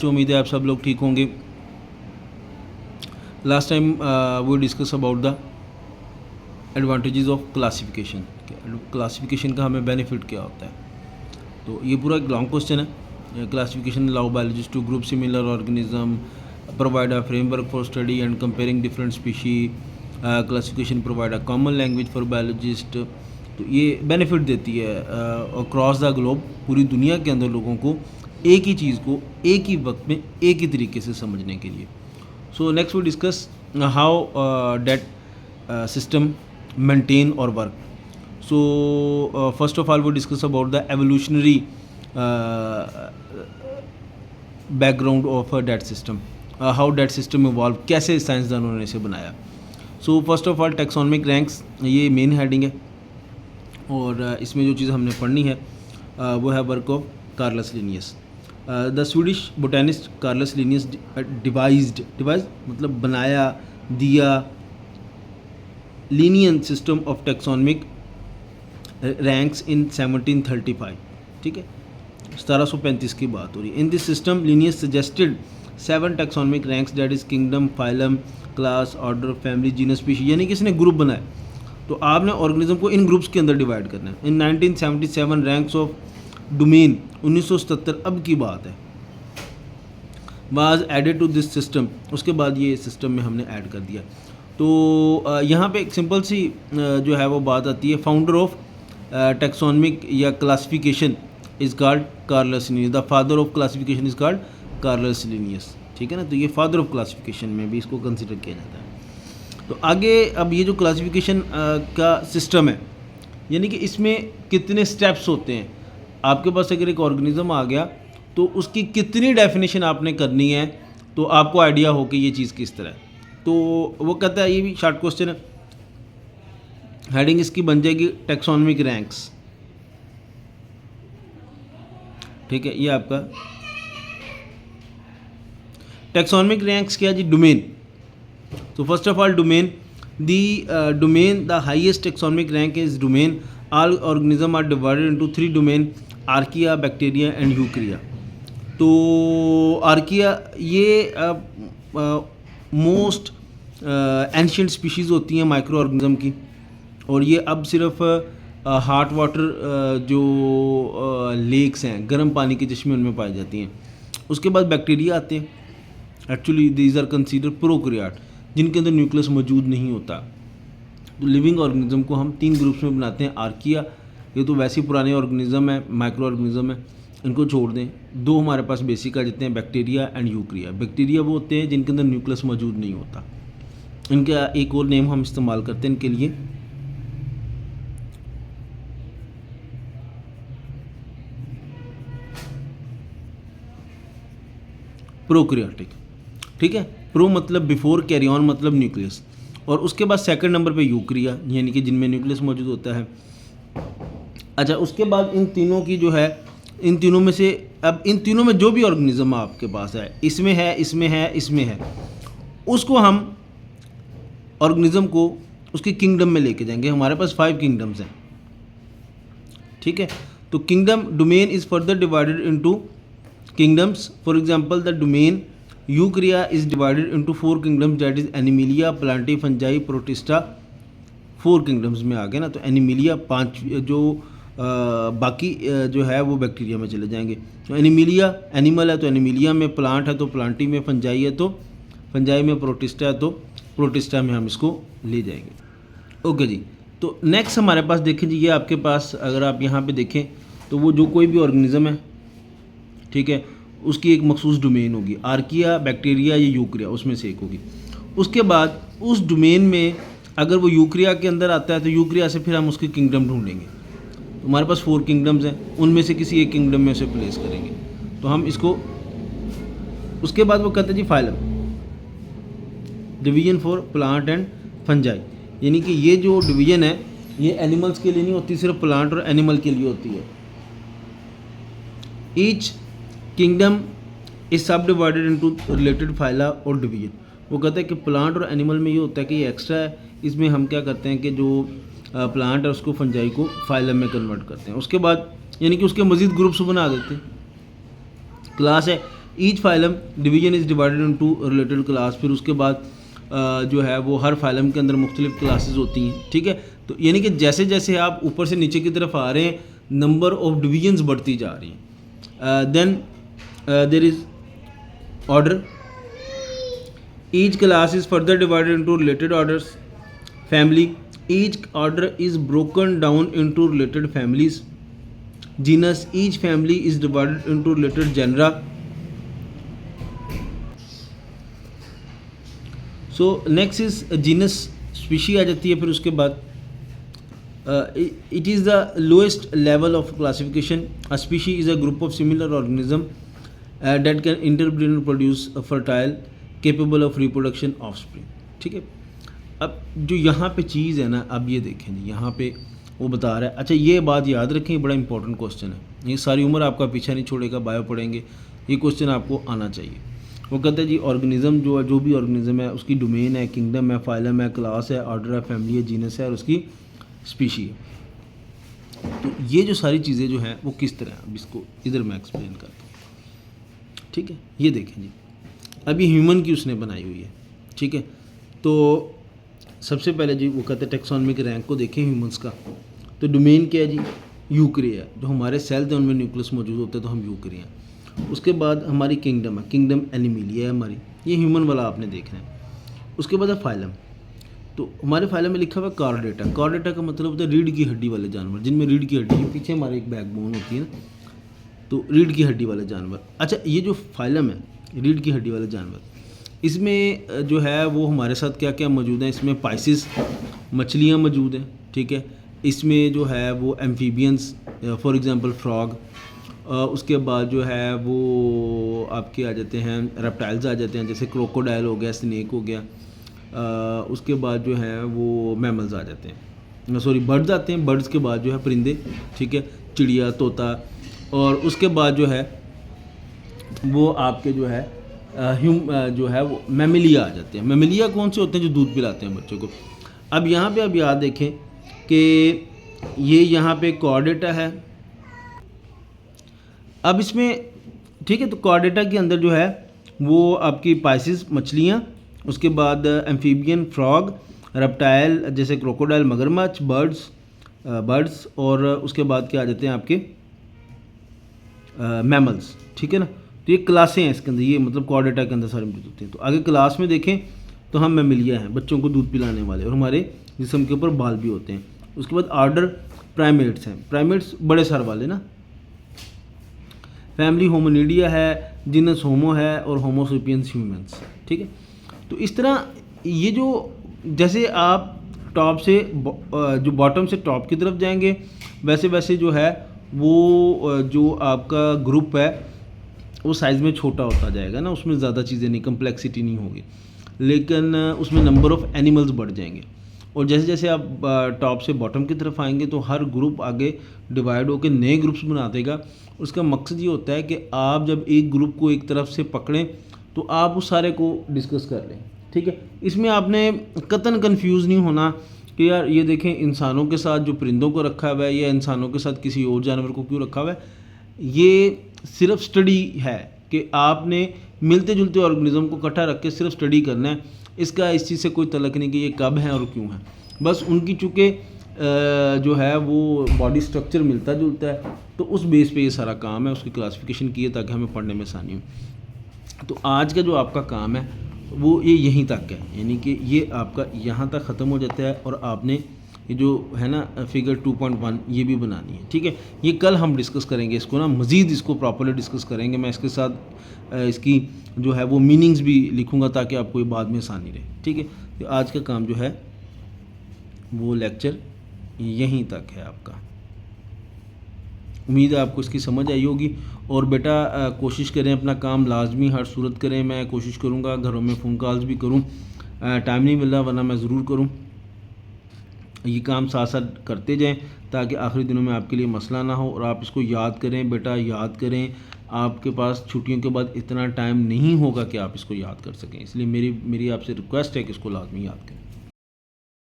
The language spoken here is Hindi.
उम्मीद है आप सब लोग ठीक होंगे। लास्ट टाइम वो discuss about the advantages of classification. Classification का हमें बेनिफिट क्या होता है, तो ये पूरा एक लॉन्ग क्वेश्चन है। Classification allow biologist to group similar organism, provide a framework for study and comparing different species. Classification provide a common language for biologist. तो ये बेनिफिट देती है अक्रॉस द ग्लोब, पूरी दुनिया के अंदर लोगों को एक ही चीज़ को एक ही वक्त में एक ही तरीके से समझने के लिए। So next we discuss how that system maintain और work. So first of all we discuss about the evolutionary background of a debt system, how debt system evolve, कैसे साइंसदानों ने इसे बनाया। सो first of all taxonomic ranks, ये मेन हेडिंग है और इसमें जो चीज़ हमने पढ़नी है वो है work of Carolus Linnaeus. The Swedish botanist Carolus Linnaeus devise मतलब बनाया, दिया Linnaean system of taxonomic ranks in 1735। ठीक है, 1735 की बात हो रही है। In this system Linnaeus suggested 7 taxonomic ranks, that is kingdom, phylum, class, order, family, genus, species, यानी कि इसने ग्रुप बनाए। तो आपने ऑर्गेनिज्म को इन ग्रुप्स के अंदर डिवाइड करना है। इन 1977 रैंक्स ऑफ डोमेन, 1977 अब की बात है, was added to this system. उसके बाद ये सिस्टम में हमने ऐड कर दिया। तो यहाँ पे एक सिंपल सी जो है वो बात आती है, फाउंडर ऑफ टैक्सोनॉमिक या classification is called Carolus Linnaeus, the father of classification is called Carolus Linnaeus. ठीक है ना, तो ये फादर ऑफ क्लासिफिकेशन में भी इसको कंसिडर किया जाता है। तो आगे अब ये जो क्लासिफिकेशन का सिस्टम है, यानी कि इसमें कितने स्टेप्स होते हैं। आपके पास अगर एक ऑर्गेनिज्म आ गया तो उसकी कितनी डेफिनेशन आपने करनी है, तो आपको आइडिया हो कि ये चीज़ किस तरह है। तो वो कहता है, ये भी शॉर्ट क्वेश्चन है, हेडिंग इसकी बन जाएगी टैक्सोनॉमिक रैंक्स। ठीक है, ये आपका टैक्सोनॉमिक रैंक्स क्या है जी, डोमेन। तो first of all domain, the highest taxonomic rank is domain. All organism are divided into 3 domain, archaea, bacteria and eukarya. तो आर्किया ये मोस्ट एंशिएंट स्पीशीज़ होती हैं माइक्रो ऑर्गेनिज्म की, और ये अब सिर्फ हॉट वाटर जो लेक्स हैं, गर्म पानी के चश्मे, उनमें पाई जाती हैं। उसके बाद बैक्टीरिया आते हैं, actually these are consider prokaryote, जिनके अंदर न्यूक्लियस मौजूद नहीं होता। तो लिविंग ऑर्गेनिज्म को हम 3 ग्रुप्स में बनाते हैं। आर्किया, ये तो वैसे ही पुराने ऑर्गेनिज्म है, माइक्रो ऑर्गेनिज्म है, इनको छोड़ दें। 2 हमारे पास बेसिक आ जाते हैं, बैक्टीरिया एंड यूकरिया। बैक्टीरिया वो होते हैं जिनके अंदर न्यूक्लियस मौजूद नहीं होता। इनका एक और नेम हम इस्तेमाल करते हैं इनके लिए, प्रोकैरियोटिक। ठीक है, प्रो मतलब बिफोर, कैरी ऑन मतलब न्यूक्लियस, और उसके बाद सेकंड नंबर पे यूकरिया, यानी कि जिनमें न्यूक्लियस मौजूद होता है। अच्छा, उसके बाद इन तीनों की जो है, इन तीनों में से, अब इन तीनों में जो भी ऑर्गेनिज्म आपके पास है, इसमें है, इसमें है, इसमें है, उसको हम ऑर्गेनिज्म को उसके किंगडम में लेके जाएंगे। हमारे पास 5 किंगडम्स हैं। ठीक है, तो kingdom domain is further divided into kingdoms. For example the domain eukarya is divided into 4 kingdoms, that is animalia, plantae, fungi, protista. 4 kingdoms में आ गए ना, तो एनिमिलिया 5, जो बाकी जो है वो बैक्टीरिया में चले जाएंगे। तो एनिमिलिया एनिमल है तो एनिमिलिया में, प्लांट है तो प्लांटी में, फंजाई है तो फंजाई में, प्रोटिस्टा है तो प्रोटिस्टा में हम इसको ले जाएंगे। ओके जी, तो नेक्स्ट हमारे पास देखें जी, ये आपके पास अगर आप यहाँ पे देखें तो वो जो कोई भी ऑर्गेनिज्म है, ठीक है, उसकी एक मखसूस डोमेन होगी। आर्किया, बैक्टीरिया या यूकरिया, उसमें से एक होगी। उसके बाद उस डोमेन में अगर वो यूकरिया के अंदर आता है तो यूकरिया से फिर हम उसकी किंगडम ढूंढेंगे। तो हमारे पास 4 किंगडम्स हैं, उनमें से किसी एक किंगडम में उसे प्लेस करेंगे। तो हम इसको, उसके बाद वो कहते हैं जी phylum, division for plant and fungi, यानी कि ये जो डिवीजन है ये एनिमल्स के लिए नहीं होती, सिर्फ प्लांट और एनिमल के लिए होती है। ईच किंगडम इज सब डिवाइडेड इनटू रिलेटेड फाइला और डिवीजन। वो कहते हैं कि प्लांट और एनिमल में ये होता है कि ये एक्स्ट्रा है, इसमें हम क्या करते हैं कि जो प्लांट है उसको फंजाई को फाइलम में कन्वर्ट करते हैं। उसके बाद यानी कि उसके मज़ीद ग्रुप्स बना देते हैं। क्लास है, each phylum division is divided into related class, फिर उसके बाद जो है वो हर फाइलम के अंदर मुख्तलिफ क्लासेस होती हैं, ठीक है। तो यानी कि जैसे जैसे आप ऊपर से नीचे की तरफ आ रहे हैं नंबर ऑफ डिवीजन्स बढ़ती जा रही हैं। Then there is order, each class is further divided into related orders. Family, each order is broken down into related families. Genus, each family is divided into related genera. So next is genus, species आ जाती है। फिर उसके बाद it is the lowest level of classification. A species is a group of similar organism that can interbreed and produce a fertile capable of reproduction of spring, ठीक है। अब जो यहाँ पे चीज़ है ना, अब ये देखें जी, यहाँ पे वो बता रहा है। अच्छा ये बात याद रखें, ये बड़ा इंपॉर्टेंट क्वेश्चन है, ये सारी उम्र आपका पीछा नहीं छोड़ेगा, बायो पढ़ेंगे, ये क्वेश्चन आपको आना चाहिए। वो कहते हैं जी ऑर्गेनिज्म जो भी ऑर्गेनिज्म है उसकी डोमेन है, किंगडम है, फाइलम है, क्लास है, ऑर्डर है, फैमिली है, जीनस है और उसकी स्पीशी है। तो ये जो सारी चीज़ें जो हैं वो किस तरह, अब इसको इधर मैं एक्सप्लेन करता हूँ, ठीक है। ये देखें जी, अभी ह्यूमन की उसने बनाई हुई है, ठीक है। तो सबसे पहले जी वो कहते हैं टेक्सोनॉमिक रैंक को देखें ह्यूमंस का। तो डोमेन क्या है जी, यूकरिया है, जो हमारे सेल्स हैं उनमें न्यूक्लियस मौजूद होते हैं, तो हम यूकरिया हैं। उसके बाद हमारी किंगडम है, किंगडम एनिमिलिया है हमारी, ये ह्यूमन वाला आपने देखना है। उसके बाद है फाइलम, तो हमारे फाइलम में लिखा हुआ है कॉर्डेटा। कॉर्डेटा का मतलब होता है रीढ़ की हड्डी वाले जानवर, जिनमें रीढ़ की हड्डी है, पीछे हमारे एक बैकबोन होती है ना, तो रीढ़ की हड्डी वाले जानवर। अच्छा ये जो फाइलम है रीढ़ की हड्डी वाले जानवर, इसमें जो है वो हमारे साथ क्या क्या मौजूद है, इसमें पाइसिस मछलियाँ मौजूद हैं, ठीक है। इसमें जो है वो एम्फीबियंस, फॉर एग्जांपल फ्रॉग, उसके बाद जो है वो आपके आ जाते हैं रेप्टाइल्स आ जाते हैं, जैसे क्रोकोडाइल हो गया, स्नेक हो गया। उसके बाद जो है वो मैमल्स आ जाते हैं, सॉरी बर्ड्स आते हैं। बर्ड्स के बाद जो है परिंदे, ठीक है, चिड़िया, तोता। और उसके बाद जो है वो आपके जो है जो है वो मैमिलिया आ जाते हैं। मैमिलिया कौन से होते हैं, जो दूध पिलाते हैं बच्चों को। अब यहाँ पे अब याद देखें कि ये यहाँ पे कॉर्डेटा है। अब इसमें ठीक है, तो कॉर्डेटा के अंदर जो है वो आपकी पाइसिस मछलियाँ, उसके बाद एम्फीबियन, फ्रॉग, रेप्टाइल जैसे क्रोकोडाइल, मगरमच्छ, बर्ड्स और उसके बाद क्या आ जाते हैं आपके मैमल्स, ठीक है ना। तो ये क्लासें हैं इसके अंदर, ये मतलब कॉर्डेटा के अंदर सारे मौजूद होते हैं। तो आगे क्लास में देखें तो हम मैमिलिया हैं, बच्चों को दूध पिलाने वाले, और हमारे जिस्म के ऊपर बाल भी होते हैं। उसके बाद ऑर्डर प्राइमेट्स हैं, प्राइमेट्स बड़े सर वाले ना। फैमिली होमोनिडिया है, जीनस होमो है और होमो सेपियंस ह्यूमंस, ठीक है। तो इस तरह ये जो जैसे आप टॉप से जो बॉटम से टॉप की तरफ जाएंगे, वैसे वैसे जो है वो जो आपका ग्रुप है वो साइज़ में छोटा होता जाएगा ना, उसमें ज़्यादा चीज़ें नहीं, कम्प्लेक्सिटी नहीं होगी, लेकिन उसमें नंबर ऑफ़ एनिमल्स बढ़ जाएंगे। और जैसे जैसे आप टॉप से बॉटम की तरफ आएंगे तो हर ग्रुप आगे डिवाइड होकर नए ग्रुप्स बना देगा। उसका मकसद ये होता है कि आप जब एक ग्रुप को एक तरफ से पकड़ें तो आप उस सारे को डिस्कस कर लें, ठीक है। इसमें आपने कतन कंफ्यूज नहीं होना कि यार ये देखें इंसानों के साथ जो परिंदों को रखा हुआ है या इंसानों के साथ किसी और जानवर को क्यों रखा हुआ है। ये सिर्फ स्टडी है कि आपने मिलते जुलते ऑर्गेनिज्म को इकट्ठा रख के सिर्फ स्टडी करना है, इसका इस चीज़ से कोई तल्लक नहीं कि ये कब है और क्यों है। बस उनकी चूँकि जो है वो बॉडी स्ट्रक्चर मिलता जुलता है, तो उस बेस पे ये सारा काम है, उसकी क्लासिफिकेशन की है ताकि हमें पढ़ने में आसानी हो। तो आज का जो आपका काम है वो ये यहीं तक है, यानी कि ये आपका यहाँ तक ख़त्म हो जाता है और आपने ये जो है ना फिगर 2.1 ये भी बनानी है, ठीक है। ये कल हम डिस्कस करेंगे इसको ना, मज़ीद इसको प्रॉपर्ली डिस्कस करेंगे। मैं इसके साथ इसकी जो है वो मीनिंग्स भी लिखूँगा ताकि आपको ये बाद में आसानी रहे, ठीक है। तो आज का काम जो है वो लेक्चर यहीं तक है आपका। उम्मीद है आपको इसकी समझ आई होगी। और बेटा कोशिश करें अपना काम लाजमी हर सूरत करें। मैं कोशिश करूँगा घरों में फ़ोन कॉल्स भी करूँ, टाइम नहीं मिल रहा वरना मैं ज़रूर करूँ। ये काम साथ साथ करते जाएं ताकि आखिरी दिनों में आपके लिए मसला ना हो। और आप इसको याद करें बेटा, याद करें। आपके पास छुट्टियों के बाद इतना टाइम नहीं होगा कि आप इसको याद कर सकें, इसलिए मेरी आपसे रिक्वेस्ट है कि इसको लाजमी याद करें।